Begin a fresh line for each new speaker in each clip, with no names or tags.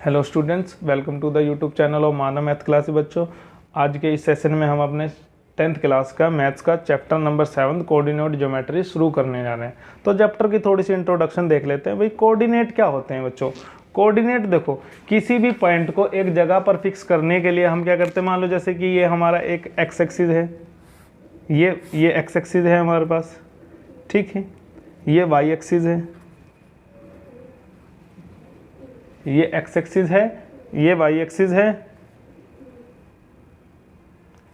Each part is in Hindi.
Hello students, welcome to the YouTube channel of Manav math class. बच्चों, आज के इस सेशन में हम अपने 10th क्लास का मैथ्स का चैप्टर नंबर 7 कोऑर्डिनेट ज्योमेट्री शुरू करने जा रहे हैं। तो चैप्टर की थोड़ी सी इंट्रोडक्शन देख लेते हैं। भाई कोऑर्डिनेट क्या होते हैं बच्चों? कोऑर्डिनेट देखो, किसी भी पॉइंट को एक जगह पर फिक्स करने के लिए हम क्या करते हैं, मान लो जैसे कि ये हमारा एक एक्स एक्सिस है, ये एक्स एक्सिस है हमारे पास, ठीक है, ये वाई एक्सिस है, ये एक्स एक्सिस है, ये वाई एक्सिस है,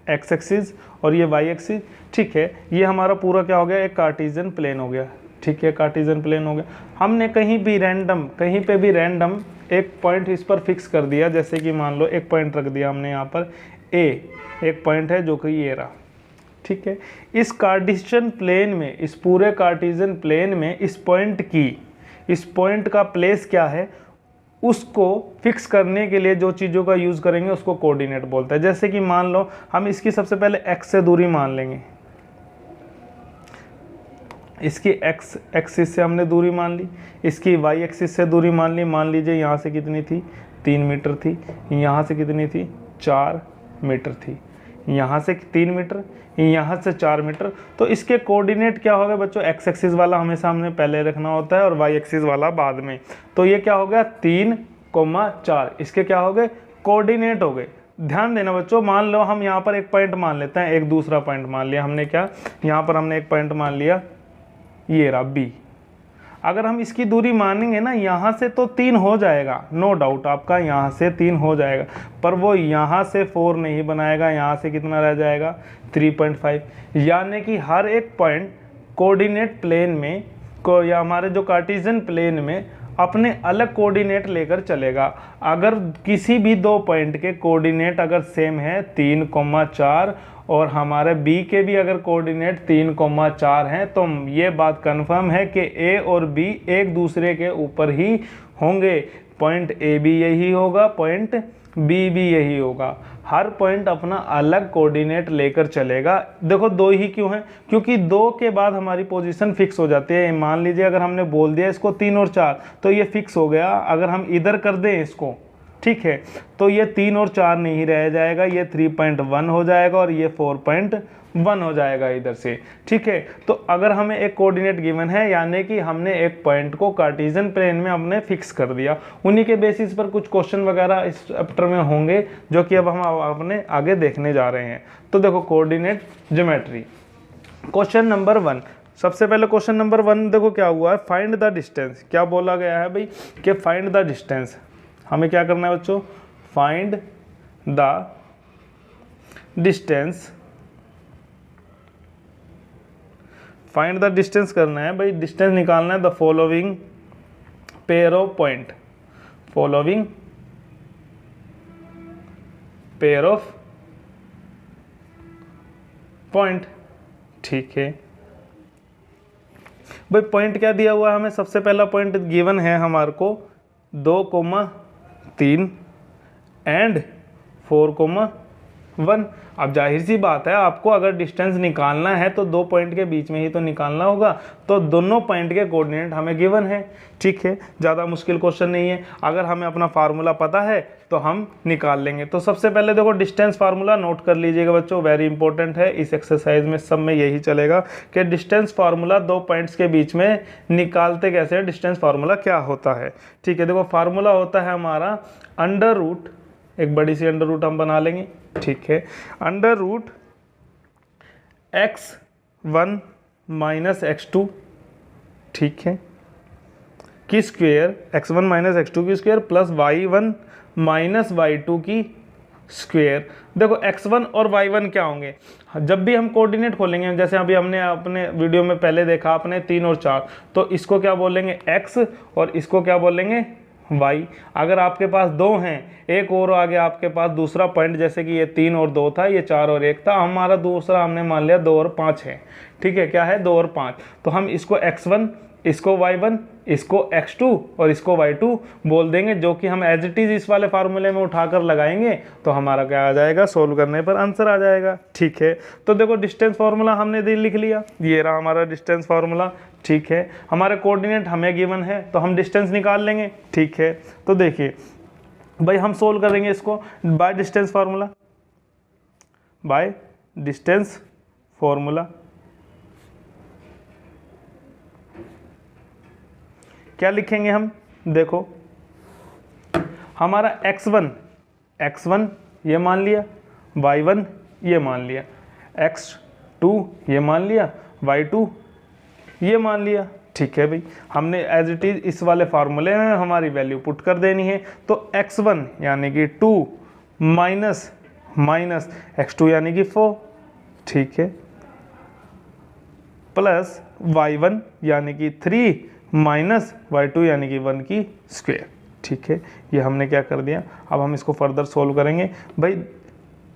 एक्स एक्सिस और ये वाई एक्सिस, ठीक है। ये हमारा पूरा क्या हो गया, एक कार्टेशियन प्लेन हो गया, ठीक है, कार्टेशियन प्लेन हो गया। हमने कहीं पे भी रैंडम एक पॉइंट इस पर फिक्स कर दिया, जैसे कि मान लो एक पॉइंट रख दिया हमने यहाँ पर ए, एक पॉइंट है जो कि ये रहा, ठीक है। इस कार्टेशियन प्लेन में, इस पूरे कार्टेशियन प्लेन में इस पॉइंट का प्लेस क्या है, उसको फिक्स करने के लिए जो चीज़ों का यूज़ करेंगे उसको कोऑर्डिनेट बोलते हैं। जैसे कि मान लो हम इसकी सबसे पहले x से दूरी मान लेंगे, इसकी x एक्सिस से हमने दूरी मान ली, इसकी y एक्सिस से दूरी मान ली। मान लीजिए यहाँ से कितनी थी, 3 मीटर थी, यहाँ से कितनी थी, 4 मीटर थी, यहाँ से 3 मीटर, यहाँ से 4 मीटर। तो इसके कोऑर्डिनेट क्या हो गए बच्चों? एक्स एक्सिस वाला हमेशा हमने पहले रखना होता है और वाई एक्सिस वाला बाद में। तो ये क्या हो गया, 3,4, इसके क्या हो गए, कोऑर्डिनेट हो गए। ध्यान देना बच्चों, मान लो हम यहाँ पर एक पॉइंट मान लेते हैं, एक दूसरा पॉइंट मान लिया हमने, क्या यहाँ पर हमने एक पॉइंट मान लिया, ये रहा बी। अगर हम इसकी दूरी मानेंगे ना, यहाँ से तो 3 हो जाएगा, नो डाउट, आपका यहाँ से 3 हो जाएगा, पर वो यहाँ से 4 नहीं बनाएगा, यहाँ से कितना रह जाएगा, 3.5। यानी कि हर एक पॉइंट कोऑर्डिनेट प्लेन में को, या हमारे जो कार्टेशियन प्लेन में अपने अलग कोऑर्डिनेट लेकर चलेगा। अगर किसी भी दो पॉइंट के कोऑर्डिनेट अगर सेम है 3,4 और हमारे बी के भी अगर कोऑर्डिनेट 3,4 हैं, तो ये बात कंफर्म है कि ए और बी एक दूसरे के ऊपर ही होंगे। पॉइंट ए भी यही होगा, पॉइंट बी भी यही होगा। हर पॉइंट अपना अलग कोऑर्डिनेट लेकर चलेगा। देखो दो ही क्यों है, क्योंकि 2 के बाद हमारी पोजीशन फिक्स हो जाती है। मान लीजिए अगर हमने बोल दिया इसको 3 और 4, तो ये फिक्स हो गया। अगर हम इधर कर दें इसको, ठीक है, तो ये 3 और 4 नहीं रह जाएगा, ये 3.1 हो जाएगा और ये 4.1 हो जाएगा इधर से, ठीक है। तो अगर हमें एक कोऑर्डिनेट गिवन है, यानी कि हमने एक पॉइंट को कार्टेशियन प्लेन में हमने फिक्स कर दिया, उन्हीं के बेसिस पर कुछ क्वेश्चन वगैरह इस चैप्टर में होंगे, जो कि अब हम अपने आगे देखने जा रहे हैं। तो देखो कोऑर्डिनेट ज्योमेट्री, क्वेश्चन नंबर 1। सबसे पहले क्वेश्चन नंबर 1 देखो क्या हुआ है, फाइंड द डिस्टेंस। क्या बोला गया है भाई कि फाइंड द डिस्टेंस। हमें क्या करना है बच्चों, find the distance, find the distance करना है भाई, डिस्टेंस निकालना है the following pair of point, following pair of point, ठीक है भाई। पॉइंट क्या दिया हुआ है हमें, सबसे पहला पॉइंट गिवन है हमारे को 2,3 एंड 4,1। अब जाहिर सी बात है, आपको अगर डिस्टेंस निकालना है तो 2 पॉइंट के बीच में ही तो निकालना होगा। तो दोनों पॉइंट के कोऑर्डिनेट हमें गिवन है, ठीक है, ज़्यादा मुश्किल क्वेश्चन नहीं है। अगर हमें अपना फार्मूला पता है तो हम निकाल लेंगे। तो सबसे पहले देखो डिस्टेंस फार्मूला नोट कर लीजिएगा बच्चों, वेरी इंपॉर्टेंट है। इस एक्सरसाइज में सब में यही चलेगा कि डिस्टेंस फार्मूला 2 पॉइंट्स के बीच में निकालते कैसे हैं, डिस्टेंस फार्मूला क्या होता है, ठीक है। देखो फार्मूला होता है हमारा अंडर रूट, एक बड़ी सी अंडर रूट हम बना लेंगे, ठीक है, under root x1 minus x2, ठीक है, की स्क्वेयर, x1 माइनस x2 की square plus y1 minus y2 की स्क्वेयर। देखो x1 और y1 क्या होंगे, जब भी हम कोऑर्डिनेट खोलेंगे, जैसे अभी हमने अपने वीडियो में पहले देखा आपने 3 और 4, तो इसको क्या बोलेंगे x और इसको क्या बोलेंगे y। अगर आपके पास 2 हैं, एक और आगे आपके पास दूसरा पॉइंट, जैसे कि ये 3 और 2 था, ये 4 और 1 था, हमारा दूसरा हमने मान लिया 2 और 5 है, ठीक है, क्या है 2 और 5। तो हम इसको x1, इसको y1, इसको x2 और इसको y2 बोल देंगे, जो कि हम एज इट इज़ इस वाले फार्मूले में उठाकर लगाएंगे तो हमारा क्या आ जाएगा, सोल्व करने पर आंसर आ जाएगा, ठीक है। तो देखो डिस्टेंस फार्मूला हमने लिख लिया, ये रहा हमारा डिस्टेंस फार्मूला, ठीक है। हमारे कोऑर्डिनेट हमें गिवन है तो हम डिस्टेंस निकाल लेंगे, ठीक है। तो देखिए भाई हम सोल्व करेंगे इसको by distance formula, by distance formula. क्या लिखेंगे हम, देखो हमारा x1 ये मान लिया, y1 ये मान लिया, x2 ये मान लिया, y2 ये मान लिया। ठीक है भाई, हमने एज इट इज इस वाले फार्मूले में हमारी वैल्यू पुट कर देनी है। तो x1 यानी कि 2 माइनस x2 यानी कि 4, ठीक है, प्लस y1 यानी कि 3 माइनस y2 यानी कि 1 की स्क्वायर। ठीक है, ये हमने क्या कर दिया। अब हम इसको फर्दर सोल्व करेंगे। भाई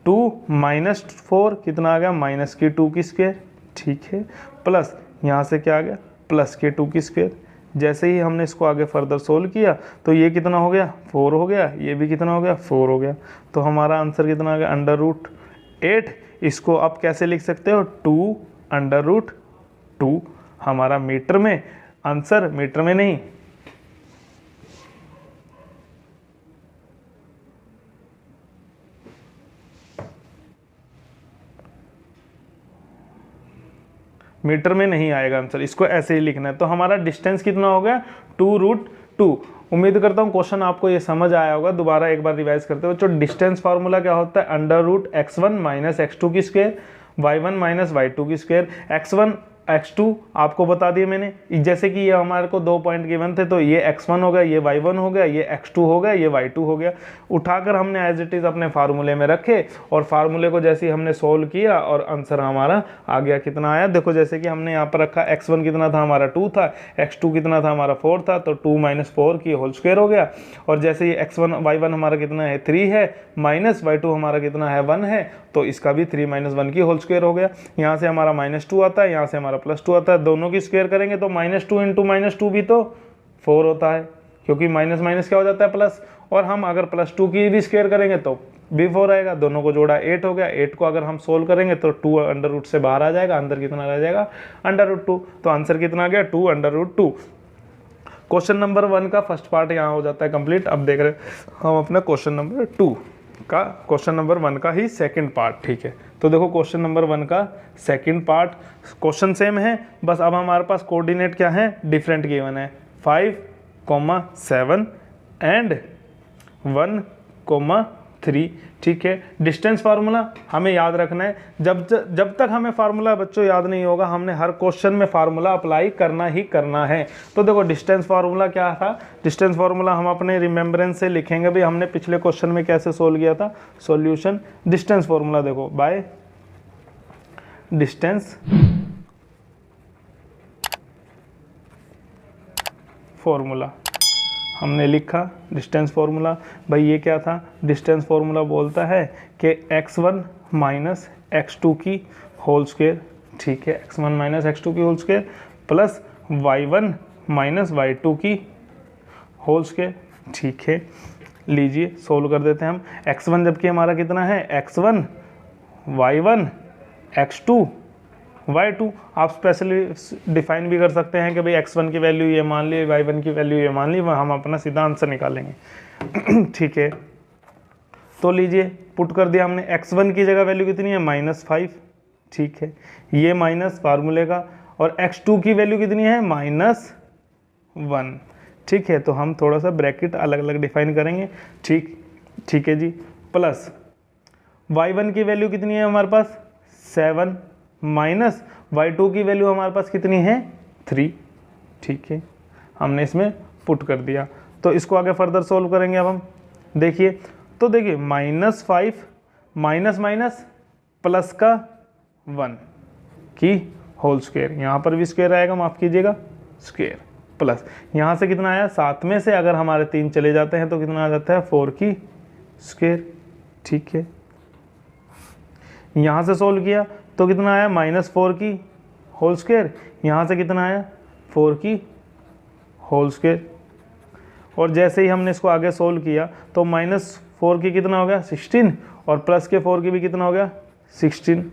2 माइनस 4 कितना आ गया, माइनस की 2 की स्क्वायर। ठीक है, प्लस यहाँ से क्या आ गया, प्लस के 2 की स्क्वायर। जैसे ही हमने इसको आगे फर्दर सोल्व किया तो ये कितना हो गया, 4 हो गया, ये भी कितना हो गया, 4 हो गया। तो हमारा आंसर कितना आ गया, √8। इसको आप कैसे लिख सकते हो, 2√2। हमारा मीटर में आंसर, मीटर में नहीं, मीटर में नहीं आएगा आंसर, इसको ऐसे ही लिखना है। तो हमारा डिस्टेंस कितना हो गया, 2√2। उम्मीद करता हूँ क्वेश्चन आपको ये समझ आया होगा। दोबारा एक बार रिवाइज करते हुए, जो डिस्टेंस फार्मूला क्या होता है, √x1 माइनस x2 की स्क्वायर, y1 माइनस y2 की स्क्वायर। x1 x2 आपको बता दिए मैंने, जैसे कि ये हमारे को 2 पॉइंट गिवन थे, तो ये x1 हो गया, ये y1 हो गया, ये x2 हो गया, ये y2 हो गया। उठाकर हमने एज इट इज़ अपने फार्मूले में रखे और फार्मूले को जैसे ही हमने सोल्व किया और आंसर हमारा आ गया। कितना आया, देखो जैसे कि हमने यहाँ पर रखा, x1 कितना था हमारा 2 था, x2 कितना था हमारा 4 था, तो 2 माइनस 4 की होल स्क्वायर हो गया। और जैसे ही y1 हमारा कितना है, 3 है, माइनस y2 हमारा कितना है, 1 है, तो इसका भी 3 माइनस 1 की होल स्क्वायर हो गया। यहाँ से हमारा -2 आता है, यहाँ से हमारा +2 आता है, दोनों की स्क्वायर करेंगे तो -2 इंटू -2 भी तो 4 होता है, क्योंकि माइनस माइनस क्या हो जाता है, प्लस। और हम अगर +2 की भी स्क्वायर करेंगे तो भी 4 आएगा, दोनों को जोड़ा 8 हो गया। 8 को अगर हम सोल्व करेंगे तो 2 अंडर रूट से बाहर आ जाएगा, अंदर कितना रह जाएगा, √2। तो आंसर कितना आ गया, 2 √2। क्वेश्चन नंबर 1 का फर्स्ट पार्ट यहाँ हो जाता है कंप्लीट। अब देख रहे हैं हम अपना क्वेश्चन नंबर 2 का, क्वेश्चन नंबर 1 का ही सेकंड पार्ट। ठीक है, तो देखो क्वेश्चन नंबर 1 का सेकंड पार्ट, क्वेश्चन सेम है, बस अब हमारे पास कोऑर्डिनेट क्या है, डिफरेंट गिवन है, 5, 7 एंड 1, 3। ठीक है, डिस्टेंस फार्मूला हमें याद रखना है। जब तक हमें फार्मूला बच्चों याद नहीं होगा, हमने हर क्वेश्चन में फार्मूला अप्लाई करना ही करना है। तो देखो डिस्टेंस फार्मूला क्या था, डिस्टेंस फार्मूला हम अपने रिमेम्बरेंस से लिखेंगे। भाई हमने पिछले क्वेश्चन में कैसे सोल्व किया था, सॉल्यूशन डिस्टेंस फार्मूला देखो, बाय डिस्टेंस फार्मूला हमने लिखा। डिस्टेंस फार्मूला भाई ये क्या था, डिस्टेंस फार्मूला बोलता है कि x1 माइनस x2 की होल स्क्वायर। ठीक है, x1 माइनस x2 की whole square plus y1 minus y2 की होल स्क्वायर। ठीक है, लीजिए सोल्व कर देते हैं हम। x1 जबकि हमारा कितना है, x1 y1 x2 y2। आप स्पेशली डिफाइन भी कर सकते हैं कि भाई x1 की वैल्यू ये मान ली, y1 की वैल्यू ये मान ली, हम अपना सीधा आंसर निकालेंगे। ठीक है, तो लीजिए पुट कर दिया हमने। x1 की जगह वैल्यू कितनी है, -5। ठीक है, ये माइनस फार्मूले का, और x2 की वैल्यू कितनी है, -1। ठीक है, तो हम थोड़ा सा ब्रैकेट अलग अलग डिफाइन करेंगे। ठीक है जी, प्लस y1 की वैल्यू कितनी है हमारे पास, 7 माइनस y2 की वैल्यू हमारे पास कितनी है, 3। ठीक है, हमने इसमें पुट कर दिया। तो इसको आगे फर्दर सोल्व करेंगे अब हम। देखिए, तो देखिए -5 माइनस माइनस प्लस का 1 की होल स्क्वायर, यहाँ पर भी स्क्वायर आएगा, माफ़ कीजिएगा, स्क्वायर प्लस यहाँ से कितना आया, 7 में से अगर हमारे 3 चले जाते हैं तो कितना आ जाता है, 4 की स्क्वायर। ठीक है, यहाँ से सोल्व किया तो कितना आया, -4 की होल स्क्वायर, यहाँ से कितना आया, 4 की होल स्क्वायर। और जैसे ही हमने इसको आगे सोल्व किया तो -4 की कितना हो गया, 16, और प्लस के 4 की भी कितना हो गया, 16।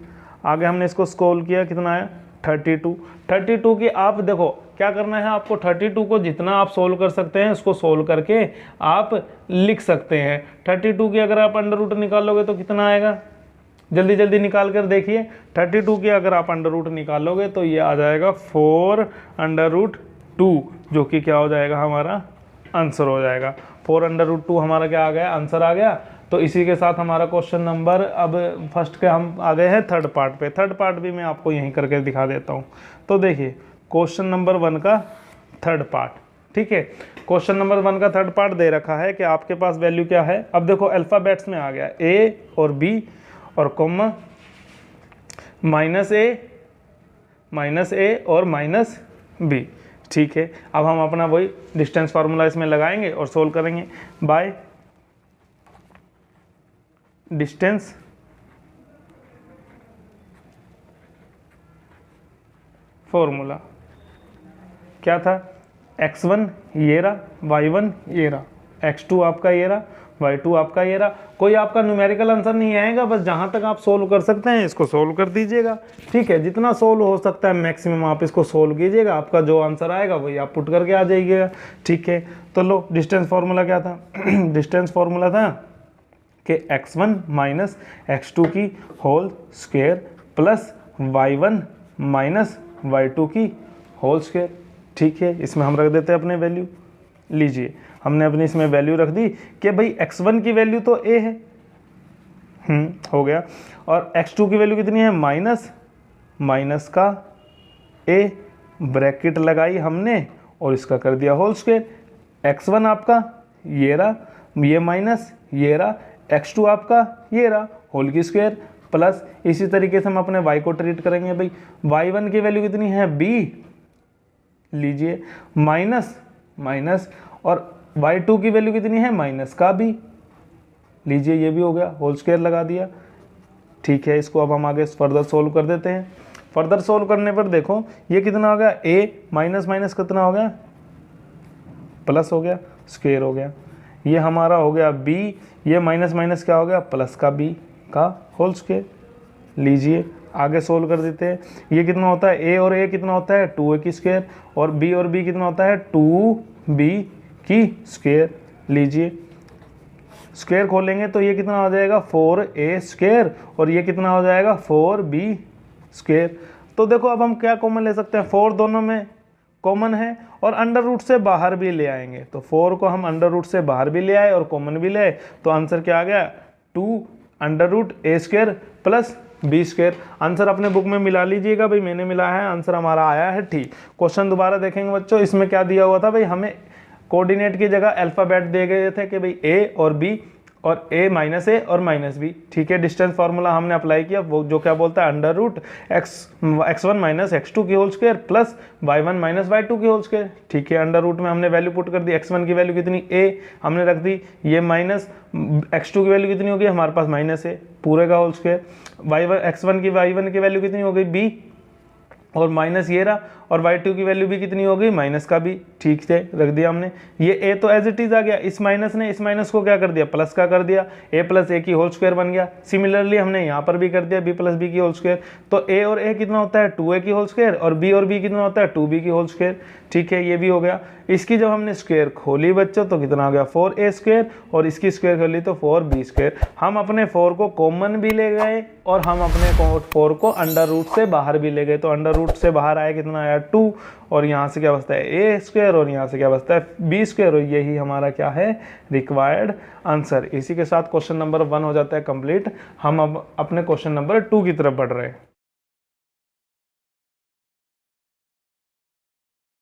आगे हमने इसको सोल्व किया, कितना आया, 32। 32 की आप देखो क्या करना है आपको, 32 को जितना आप सोल्व कर सकते हैं उसको सोल्व करके आप लिख सकते हैं। 32 की अगर आप अंडर रूट निकालोगे तो कितना आएगा, जल्दी जल्दी निकाल कर देखिए। 32 की अगर आप अंडर रूट निकालोगे तो ये आ जाएगा 4√2, जो कि क्या हो जाएगा, हमारा आंसर हो जाएगा। 4√2 हमारा क्या आ गया, आंसर आ गया। तो इसी के साथ हमारा क्वेश्चन नंबर, अब फर्स्ट के हम आ गए हैं थर्ड पार्ट पे। थर्ड पार्ट भी मैं आपको यहीं करके दिखा देता हूँ। तो देखिए क्वेश्चन नंबर 1 का थर्ड पार्ट, ठीक है। क्वेश्चन नंबर 1 का थर्ड पार्ट दे रखा है कि आपके पास वैल्यू क्या है। अब देखो अल्फ़ाबेट्स में आ गया ए और बी और कॉमा -a और -b, ठीक है। अब हम अपना वही डिस्टेंस फार्मूला इसमें लगाएंगे और सोल्व करेंगे। बाय डिस्टेंस फॉर्मूला क्या था, x1 ये रहा, y1 ये रहा, x2 आपका ये रहा, y2 आपका ये रहा। कोई आपका न्यूमेरिकल आंसर नहीं आएगा, बस जहाँ तक आप सोल्व कर सकते हैं इसको सोल्व कर दीजिएगा, ठीक है। जितना सोल्व हो सकता है मैक्सिमम आप इसको सोल्व कीजिएगा, आपका जो आंसर आएगा वही आप पुट करके आ जाइएगा, ठीक है। तो लो डिस्टेंस फार्मूला क्या था डिस्टेंस फार्मूला था कि x1 माइनस x2 की whole square plus y1 minus y2 की होल स्क्वायर, ठीक है। इसमें हम रख देते हैं अपने वैल्यू, लीजिए हमने अपनी इसमें वैल्यू रख दी कि भाई x1 की वैल्यू तो a है, हो गया, और x2 की वैल्यू कितनी है, माइनस का a, ब्रैकेट लगाई हमने और इसका कर दिया होल स्क्वायर। x1 आपका ये रहा, ये माइनस ये रहा, x2 आपका ये रहा, होल की स्क्वायर प्लस। इसी तरीके से हम अपने y को ट्रीट करेंगे। भाई y1 की वैल्यू कितनी है, b, लीजिए माइनस, और y2 की वैल्यू कितनी है, माइनस का b, लीजिए ये भी हो गया, होल स्क्वायर लगा दिया, ठीक है। इसको अब हम आगे फर्दर सोल्व कर देते हैं। फर्दर सोल्व करने पर देखो ये कितना हो गया, a माइनस कितना हो गया, प्लस हो गया, स्क्वायर हो गया। ये हमारा हो गया b, ये माइनस क्या हो गया, प्लस का b का होल स्क्वायर। लीजिए आगे सोल्व कर देते हैं। ये कितना होता है, a और a कितना होता है, 2a की स्क्वायर, और b और b कितना होता है, 2b की स्क्वायर। लीजिए स्क्वायर खोलेंगे तो ये कितना हो जाएगा, 4a स्क्वायर, और ये कितना हो जाएगा, 4b स्क्वायर। तो देखो अब हम क्या कॉमन ले सकते हैं, 4 दोनों में कॉमन है और अंडर रूट से बाहर भी ले आएंगे। तो 4 को हम अंडर रूट से बाहर भी ले आए और कॉमन भी ले आए, तो आंसर क्या आ गया, 2√a square plus b square. Answer अपने बुक में मिला लीजिएगा, भाई मैंने मिला है, आंसर हमारा आया है, ठीक। क्वेश्चन दोबारा देखेंगे बच्चों। इसमें क्या दिया हुआ था, भाई हमें कोऑर्डिनेट की जगह अल्फ़ाबेट दिए गए थे कि भाई a और b और a माइनस a और माइनस b, ठीक है। डिस्टेंस फार्मूला हमने अप्लाई किया, वो जो क्या बोलता है, under root x1 minus x2 की whole square plus y1 minus y2 की होल स्क्वायर, ठीक है। अंडर रूट में हमने वैल्यू पुट कर दी, x1 की वैल्यू कितनी a हमने रख दी, ये माइनस x2 की वैल्यू कितनी होगी हमारे पास, माइनस a पूरे का होल स्क्वायर, x1 की वैल्यू कितनी हो गई b, और माइनस ये रहा, और y2 की वैल्यू भी कितनी हो गई, माइनस का भी, ठीक है, रख दिया हमने। ये a तो एज इट इज आ गया, इस माइनस ने इस माइनस को क्या कर दिया, प्लस का कर दिया, a प्लस a की होल स्क्वायर बन गया। सिमिलरली हमने यहाँ पर भी कर दिया b प्लस b की होल स्क्वायर। तो a और a कितना होता है, 2a की होल स्क्वायर, और b कितना होता है, 2b की होल स्क्वायर, ठीक है। ये भी हो गया। इसकी जब हमने स्क्वायर खोली बच्चों तो कितना हो गया, 4a स्क्वायर, और इसकी स्क्वायर खोली तो 4b स्क्वायर। हम अपने 4 को कॉमन भी ले गए और हम अपने 4 को अंडर रूट से बाहर भी ले गए। तो अंडर रूट से बाहर आया कितना आया, 2, और यहाँ से क्या बचता है, a स्क्वायर, और यहाँ से क्या बचता है, b स्क्वायर, और यही हमारा क्या है, रिक्वायर्ड आंसर। इसी के साथ क्वेश्चन नंबर 1 हो जाता है कंप्लीट। हम अब अपने क्वेश्चन नंबर 2 की तरफ बढ़ रहे हैं।